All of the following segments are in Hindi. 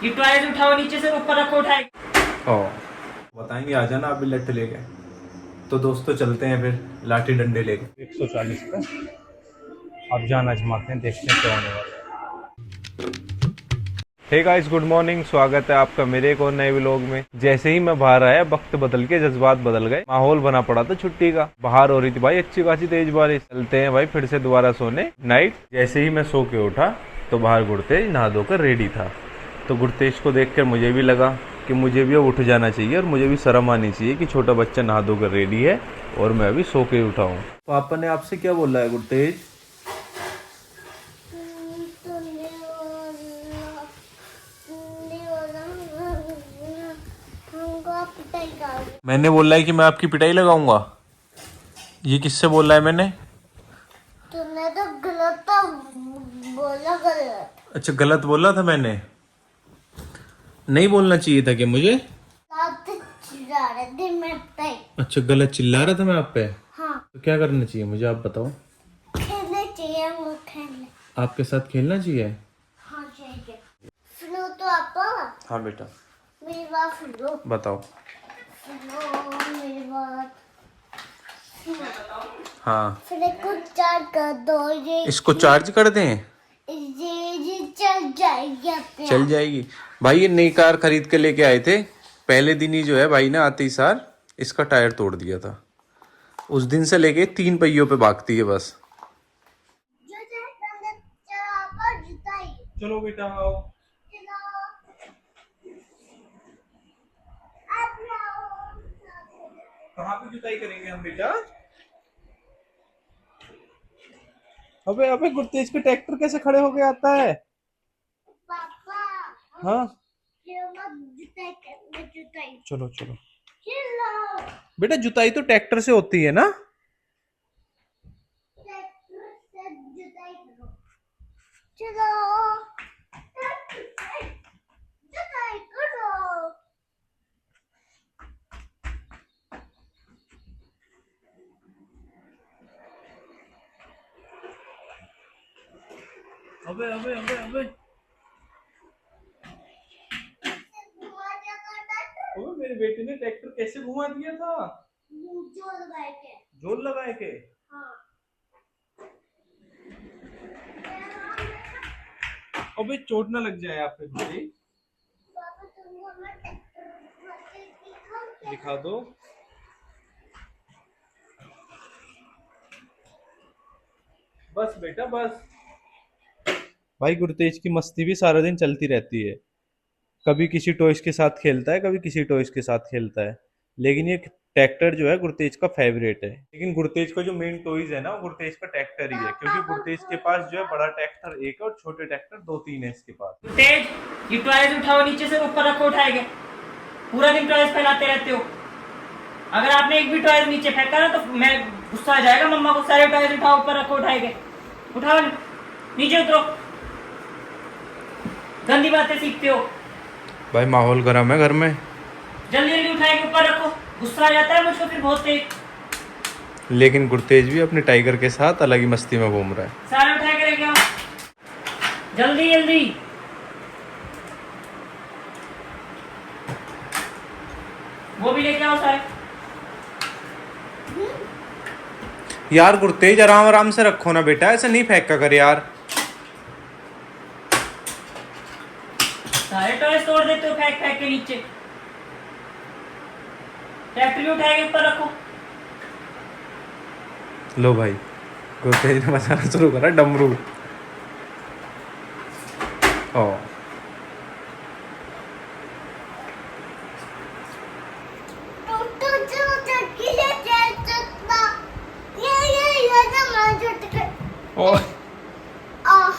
ये टॉयज उठाओ नीचे से ऊपर रखो उठाए। ओ बताएंगे आ जाना आप भी लट्ठ लेके। तो दोस्तों चलते हैं फिर लाठी डंडे लेके 140 पे। अब जान आजमाते हैं, देखते हैं क्या होने वाला है। Hey guys, good morning. स्वागत है आपका मेरे एक और नए व्लॉग में। जैसे ही मैं बाहर आया वक्त बदल के जज्बात बदल गए। माहौल बना पड़ा था छुट्टी का। बाहर हो रही थी भाई अच्छी खासी तेज बारिश। चलते हैं भाई फिर से दोबारा सोने नाइट। जैसे ही मैं सो के उठा तो बाहर गुरतेज नहा धोकर रेडी था। तो गुरतेज को देखकर मुझे भी लगा कि मुझे भी अब उठ जाना चाहिए और मुझे भी शर्म आनी चाहिए कि छोटा बच्चा नहा धोकर रेडी है और मैं अभी सो के उठा हूँ। पापा ने आपसे क्या बोला है गुरतेज? मैंने बोला है कि मैं आपकी पिटाई लगाऊंगा। ये किससे बोला है मैंने? तुमने तो गलत तो बोला गलत। अच्छा गलत बोला था मैंने? नहीं बोलना चाहिए था कि मुझे? आप तो चिल्ला रहे थे मैं पे। अच्छा गलत चिल्ला रहा था मैं आप पे? हाँ। तो क्या करना चाहिए मुझे आप बताओ? खेलने चाहिए वो खेलने। आपके साथ खेलना चाहिए? हाँ चाहिए। सुनो तो आपा। हाँ बेटा। मेरी बात सुनो। बताओ। सुनो मेरी बात। हाँ। फिर इसको चार्ज कर दो ये। इसको चार्ज कर दें? ये चल जाएगी अपने चल आप। जाएगी। भाई ये नई कार खरीद के लेके आए थे, पहले दिन ही जो है भाई ने आते ही सार इसका टायर तोड़ दिया था। उस दिन से लेके 3 पहियों पे भागती है बस। चलो बेटा आओ। कहाँ पे जुताई करेंगे हम बेटा? अबे अबे गुरतेज पे ट्रैक्टर कैसे खड़े होके आता है? पापा। हाँ ये मत जुताई कर जुताई। चलो चलो चलो। बेटा, जुताई तो ट्रैक्टर से होती है ना? ट्रैक्टर से जुताई करो। चलो। जुताई करो। अबे अबे अबे अबे अबे मेरे बेटे ने ट्रैक्टर कैसे घुमा दिया था? जोर लगाए के। जोर लगाए के? हाँ। अबे चोट ना लग जाए आप पे बेटे। पापा तुमको मैं ट्रैक्टर दिखा दो। बस बेटा बस। भाई गुरतेज की मस्ती भी सारा दिन चलती रहती है। कभी किसी टॉयज के साथ खेलता है, कभी किसी टॉयज के साथ खेलता है। लेकिन ये ट्रैक्टर जो है गुरतेज का फेवरेट है। लेकिन गुरतेज का जो मेन टॉयज है ना वो गुरतेज का ट्रैक्टर ही है, क्योंकि गुरतेज के पास जो है बड़ा ट्रैक्टर एक है और छोटे ट्रैक्टर 2-3 है इसके पास। तेज ये टॉयज उठाओ नीचे से ऊपर रखो उठाएंगे। पूरा दिन टॉयज फैलाते रहते हो। अगर आपने एक भी टॉयज नीचे फेंका ना तो मैं गुस्सा आ जाएगा मम्मा को। सारे टॉयज उठाओ ऊपर रखो उठाएंगे। उठाओ नीचे उतरो। गंदी बातें सीखते हो। भाई माहौल गर्म है घर में। जल्दी जल्दी उठाएंगे ऊपर रखो। गुस्सा आ जाता है मुझको फिर बहुत तेज। लेकिन गुरतेज भी अपने टाइगर के साथ अलग ही मस्ती में घूम रहा है। सारे उठा के लेके आओ जल्दी जल्दी। वो भी लेके आओ सारे। यार गुरतेज आराम आराम से रखो ना बेटा, ऐसे नहीं फेंका कर यार। सारे टॉयज तोड़ देते हो फेंक फेंक के नीचे। ट्रैक्टर भी उठाएंगे ऊपर रखो। लो भाई गुरतेज ने बजाना शुरू करा डमरू। ओ तो जो चटकी से चल सकता। ये तो मैं चटकी। ओ आह।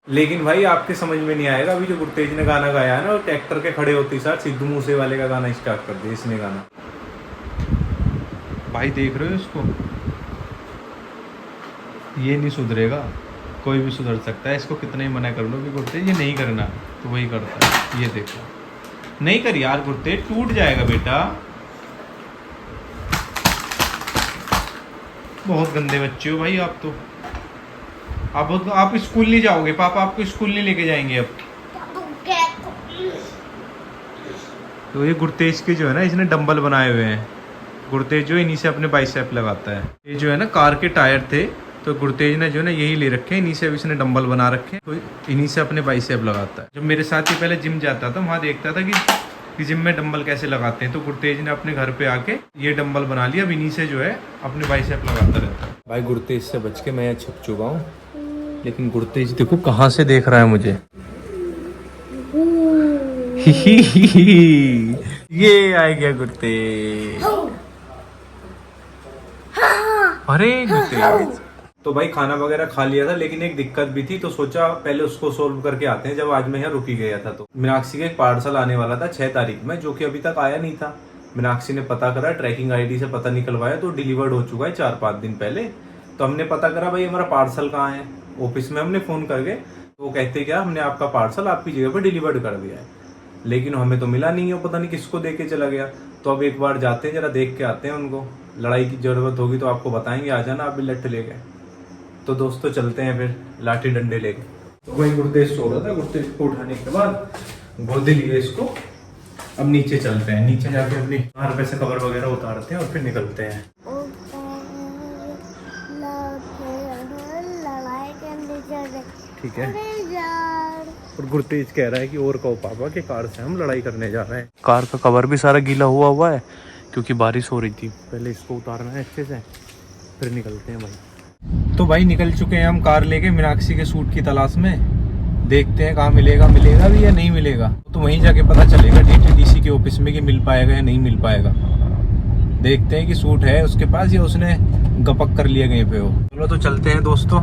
लेकिन भाई आपके समझ में नहीं आएगा, अभी जो गुरतेज ने गाना गाया है ना, वो ट्रैक्टर के खड़े होते साथ सिद्धू मूसे वाले का गाना स्टार्ट कर दिया इसने गाना। भाई देख रहे हो इसको? ये नहीं सुधरेगा। कोई भी सुधर सकता है, इसको कितना ही मना कर लो कि गुरतेज ये नहीं करना तो वही करता है। ये देखो नहीं कर यार गुरतेज, टूट जाएगा बेटा। बहुत गंदे बच्चे हो भाई आप तो। अब आप स्कूल नहीं जाओगे, पापा आपको स्कूल नहीं लेके जाएंगे अब। तो ये गुरतेज के जो है ना, इसने डंबल बनाए हुए हैं। गुरतेज जो इन्हीं से अपने बाइसेप लगाता है। ये जो है ना कार के टायर थे, तो गुरतेज ने जो है ना यही ले रखे हैं, इन्हीं से इसने डंबल बना रखे हैं, तो इन्हीं से अपने बाइसेप लगाता है। जब मेरे साथ ही पहले जिम जाता था, वहाँ देखता था कि जिम में डंबल कैसे लगाते हैं, तो गुरतेज ने अपने घर पे आके ये डंबल बना लिया, अब इन्हीं से जो है अपने बाइसेप लगाता रहता है। भाई गुरतेज से बच के मैं छप चुका हूँ, लेकिन गुरतेज देखो कहाँ से देख रहा है मुझे। ये आ गया गुरतेज। अरे गुरतेज। तो भाई खाना वगैरह खा लिया था, लेकिन एक दिक्कत भी थी, तो सोचा पहले उसको सोल्व करके आते हैं। जब आज मैं यहाँ रुक ही गया था, तो मीनाक्षी का एक पार्सल आने वाला था 6 तारीख में, जो कि अभी तक आया नहीं था। मीनाक्षी ने पता करा, ट्रैकिंग आईडी से पता निकलवाया, तो डिलीवर्ड हो चुका है 4-5 दिन पहले। तो हमने पता करा भाई हमारा पार्सल कहाँ है, ऑफिस में हमने फ़ोन करके, तो वो कहते क्या हमने आपका पार्सल आपकी जगह पर डिलीवर्ड कर दिया है, लेकिन हमें तो मिला नहीं है, पता नहीं किसको दे के चला गया। तो अब एक बार जाते हैं, जरा देख के आते हैं उनको। लड़ाई की ज़रूरत होगी तो आपको बताएंगे, आ जाना आप भी लट्ठ लेके। तो दोस्तों चलते हैं फिर लाठी डंडे लेके। तो वही गुरतेज सो रहा था, गुरतेज को उठाने के बाद गोदी लिए इसको। अब नीचे चलते हैं, नीचे जाके अपनी कार पे से कवर वगैरह उतारते हैं और फिर निकलते हैं। ठीक है। और गुरतेज कह रहा है कि और कहो पापा कि कार से हम लड़ाई करने जा रहे हैं। कार का कवर भी सारा गीला हुआ है, क्योंकि बारिश हो रही थी। पहले इसको उतारना है अच्छे से, फिर निकलते हैं भाई। तो भाई निकल चुके हैं हम कार लेके मीनाक्षी के सूट की तलाश में। देखते हैं कहाँ मिलेगा भी या नहीं मिलेगा, तो वहीं जाके पता चलेगा DTDC के ऑफिस में कि मिल पाएगा या नहीं मिल पाएगा। देखते हैं कि सूट है उसके पास या उसने गपक कर लिया कहीं पे हो। चलो तो चलते हैं दोस्तों।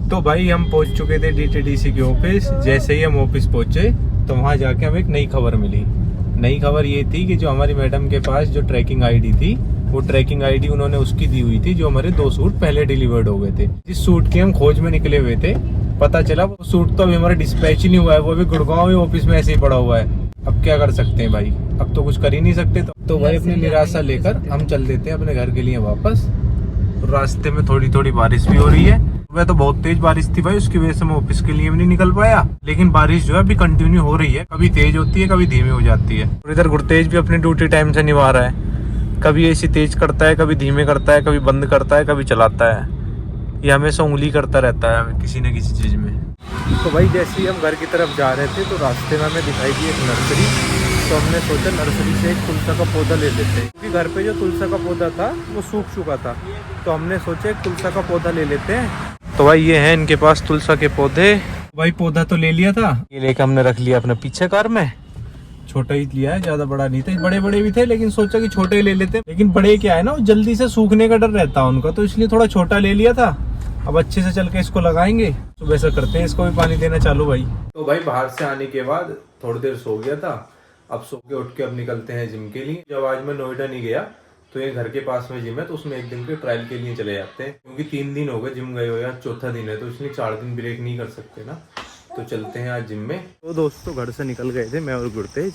तो भाई हम पहुंच चुके थे DTDC के ऑफिस। जैसे ही हम ऑफिस पहुंचे तो वहाँ जाके हमें एक नई खबर मिली। नई खबर ये थी कि जो हमारी मैडम के पास जो ट्रैकिंग आईडी थी, वो ट्रैकिंग आईडी उन्होंने उसकी दी हुई थी जो हमारे 2 सूट पहले डिलीवर्ड हो गए थे। जिस सूट की हम खोज में निकले हुए थे, पता चला वो सूट तो अभी हमारा डिस्पैच ही नहीं हुआ है, वो अभी गुड़गांव में ऑफिस में ऐसे ही पड़ा हुआ है। अब क्या कर सकते हैं भाई, अब तो कुछ कर ही नहीं सकते। तो भाई अपनी निराशा लेकर हम चल देते हैं अपने घर के लिए वापस। रास्ते में थोड़ी थोड़ी बारिश भी हो रही है। वह तो बहुत तेज बारिश थी भाई, उसकी वजह से मैं ऑफिस के लिए भी नहीं निकल पाया। लेकिन बारिश जो है अभी कंटिन्यू हो रही है, कभी तेज होती है कभी धीमी हो जाती है। और इधर गुरतेज भी अपनी ड्यूटी टाइम से निभा रहा है। कभी ऐसी तेज करता है, कभी धीमे करता है, कभी बंद करता है, कभी चलाता है। ये हमेशा उंगली करता रहता है किसी न किसी चीज में। तो भाई जैसे ही हम घर की तरफ जा रहे थे, तो रास्ते में हमें दिखाई दी एक नर्सरी। तो हमने सोचा नर्सरी से एक तुलसा का पौधा ले लेते हैं, क्योंकि घर पे जो तुलसा का पौधा था वो सूख चुका था। तो हमने सोचा एक तुलसा का पौधा ले लेते हैं। तो भाई ये है इनके पास तुलसा के पौधे। भाई पौधा तो ले लिया था, ये लेकर हमने रख लिया अपने पीछे कार में। छोटा ही लिया है, ज्यादा बड़ा नहीं था। बड़े बड़े भी थे, लेकिन सोचा कि छोटे ही ले लेते। लेकिन बड़े क्या है ना, जल्दी से सूखने का डर रहता है उनका, तो इसलिए थोड़ा छोटा ले लिया था। अब अच्छे से चल के इसको लगाएंगे। तो वैसा करते हैं, इसको भी पानी देना चालू भाई। तो भाई बाहर से आने के बाद थोड़ी देर सो गया था। अब सो के उठ के अब निकलते हैं जिम के लिए। जब आज मैं नोएडा नहीं गया, तो ये घर के पास में जिम है, तो उसमें एक दिन के ट्रायल के लिए चले जाते हैं। क्योंकि 3 दिन हो गए जिम गए हो, या 4था दिन है, तो इसलिए 4 दिन ब्रेक नहीं कर सकते ना। तो चलते हैं आज जिम में। तो दोस्तों घर से निकल गए थे मैं और गुरतेज।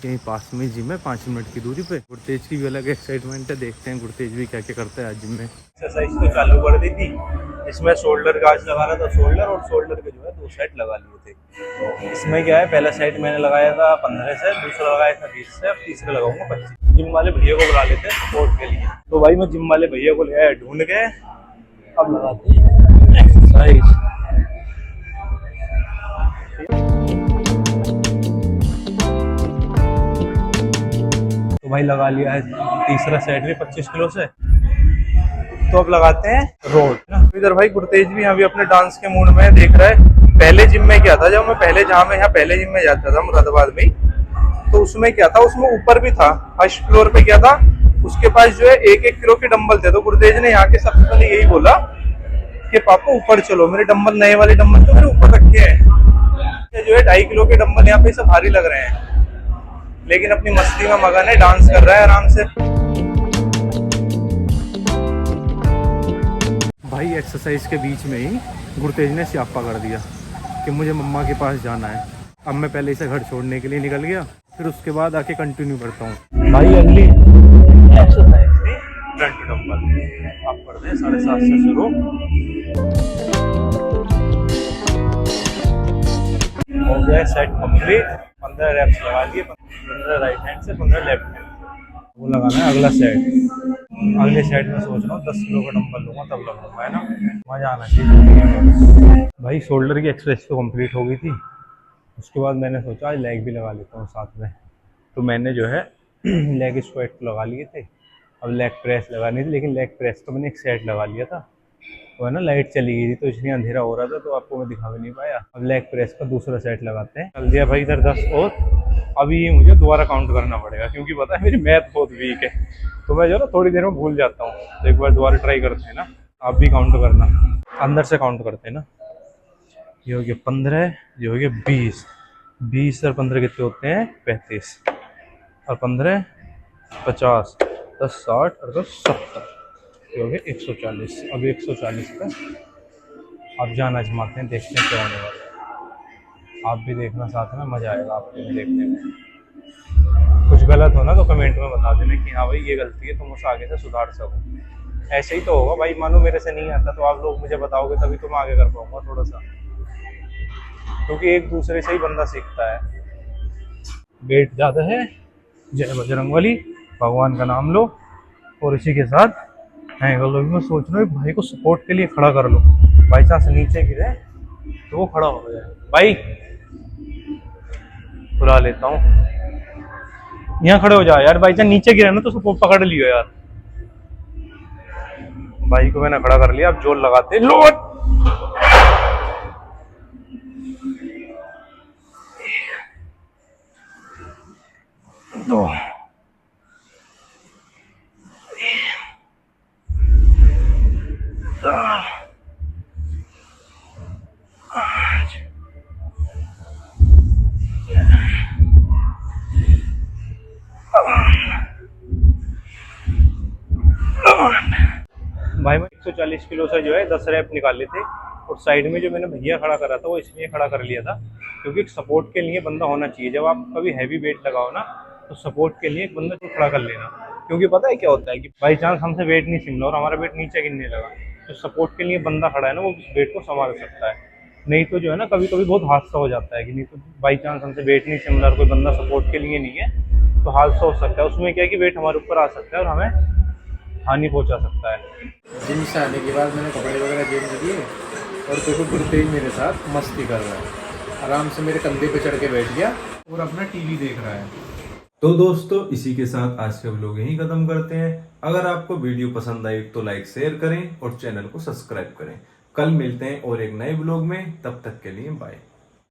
यहीं पास में जिम है, 5 मिनट की दूरी पे। गुरतेज की भी अलग एक्साइटमेंट है, देखते हैं गुरतेज भी क्या क्या करता है आज जिम में। एक्सरसाइज तो चालू कर दी थी। इसमें शोल्डर का आज लगाना था, शोल्डर और शोल्डर के जो है 2 सेट लगा लिए थे। इसमें क्या है, पहला सेट मैंने लगाया था 15 से, दूसरा लगाया था 20 से, अब तीसरा लगाऊंगा 25। जिम वाले भैया को बुला लेते हैं सपोर्ट के लिए। तो भाई मैं जिम वाले भैया को ले आया ढूंढ के। अब लगाते हैं एक्सरसाइज। तो भाई लगा लिया है तीसरा सेट भी 25 किलो से। तो अब लगाते हैं रोड ना। इधर भाई गुरतेज भी अभी अपने डांस के मूड में देख रहा है। पहले जिम में क्या था, जब मैं पहले पहले जिम में जाता था मुरादाबाद में, तो उसमें क्या था, उसमें ऊपर भी था, फर्स्ट फ्लोर पे क्या था, उसके पास जो है 1-1 किलो के डंबल थे। तो गुरतेज ने यहाँ के सबसे पहले यही बोला कि पापा ऊपर चलो, मेरे डंबल नए वाले डंबल तो मेरे ऊपर रखे हैं। जो है 2.5 किलो के डंबल यहाँ पे सब भारी लग रहे हैं, लेकिन अपनी मस्ती में मगन है, डांस कर रहा है आराम से। भाई एक्सरसाइज के बीच में ही गुरतेज ने स्यापा कर दिया कि मुझे मम्मा के पास जाना है। अब मैं पहले इसे घर छोड़ने के लिए निकल गया, फिर उसके बाद आके कंटिन्यू करता हूँ। भाई अगली एक्सरसाइज थी फ्रंट डंबल। आप कर दें 7.5 से शुरू। हो जाए सेट कंप्लीट। 15 रेप्स लगा लिए, 15 राइट हैंड से, 15 लेफ्ट हैंड से। वो लगाना है अगला सेट। अगले सेट में सोच रहा हूँ 10 किलो का डंबल लूंगा तब लगाऊंगा, है ना। मजा आना चाहिए भाई। शोल्डर की एक्सरसाइज तो कंप्लीट हो गई थी, उसके बाद मैंने सोचा आज लेग भी लगा लेता हूँ साथ में। तो मैंने जो है लेग स्क्वाट लगा लिए थे, अब लेग प्रेस लगानी थी, लेकिन लेग प्रेस तो मैंने एक सेट लगा लिया था। तो है ना, लाइट चली गई थी तो इसलिए अंधेरा हो रहा था, तो आपको मैं दिखा भी नहीं पाया। अब लेग प्रेस का दूसरा सेट लगाते हैं। चल दिया भाई इधर 10 और। अभी ये मुझे दोबारा काउंट करना पड़ेगा, क्योंकि पता है मेरी मैथ बहुत वीक है, तो मैं जो ना थोड़ी देर में भूल जाता हूँ। तो एक बार दोबारा ट्राई करते हैं ना, आप भी काउंट करना, अंदर से काउंट करते हैं ना। ये हो गया 15, ये हो गया 20। 20 और 15 कितने होते हैं? 35 और 15 50, 10 60 और 10 70, ये हो गया 140। अब 140 पे अब जान आजमाते हैं, देखते हैं क्या होने वाला है। आप भी देखना साथ में, मजा आएगा आपको भी देखने में। कुछ गलत हो ना तो कमेंट में बता देना कि हाँ भाई ये गलती है, तुम उसे आगे से सुधार सको। ऐसे ही तो होगा भाई, मानो मेरे से नहीं आता तो आप लोग मुझे बताओगे तभी तो मैं आगे कर पाऊंगा थोड़ा सा, क्योंकि एक दूसरे से ही बंदा सीखता है। वेट ज़्यादा है, जय बजरंगबली, भगवान का नाम लो और इसी के साथ एंगल लो। मैं सोच रहा हूँ भाई को सपोर्ट के लिए खड़ा कर लो, बाई चांस नीचे गिरे तो वो खड़ा हो जाए। भाई बुला लेता हूँ, यहाँ खड़े हो जाओ यार, बाई चांस नीचे गिरे ना तो सपोर्ट पकड़ लियो यार। भाई को मैंने खड़ा कर लिया, अब जोर लगाते लोट। दो, भाई मैं 140 किलो से जो है 10 रैप निकाले थे, और साइड में जो मैंने भैया खड़ा करा था वो इसलिए खड़ा कर लिया था क्योंकि सपोर्ट के लिए बंदा होना चाहिए। जब आप कभी हैवी वेट लगाओ ना तो सपोर्ट के लिए एक बंदा को खड़ा कर लेना, क्योंकि पता है क्या होता है कि बाई चांस हमसे वेट नहीं सिमला और हमारा वेट नीचे गिरने लगा, तो सपोर्ट के लिए बंदा खड़ा है ना वो वेट को संभाल सकता है। नहीं तो जो है ना कभी कभी बहुत हादसा हो जाता है कि नहीं तो बाई चांस हमसे वेट नहीं सिमला और कोई बंदा सपोर्ट के लिए नहीं है तो हादसा हो सकता है। उसमें क्या है कि वेट हमारे ऊपर आ सकता है और हमें हानि पहुंचा सकता है। जिम से आने के बाद मैंने कपड़े वगैरह चेंज किए और देखो गुरतेज मेरे साथ मस्ती कर रहा है, आराम से मेरे कंधे पे चढ़ के बैठ गया और अपना टीवी देख रहा है। तो दोस्तों इसी के साथ आज के व्लॉग यहीं खत्म करते हैं। अगर आपको वीडियो पसंद आई तो लाइक शेयर करें और चैनल को सब्सक्राइब करें। कल मिलते हैं और एक नए व्लॉग में, तब तक के लिए बाय।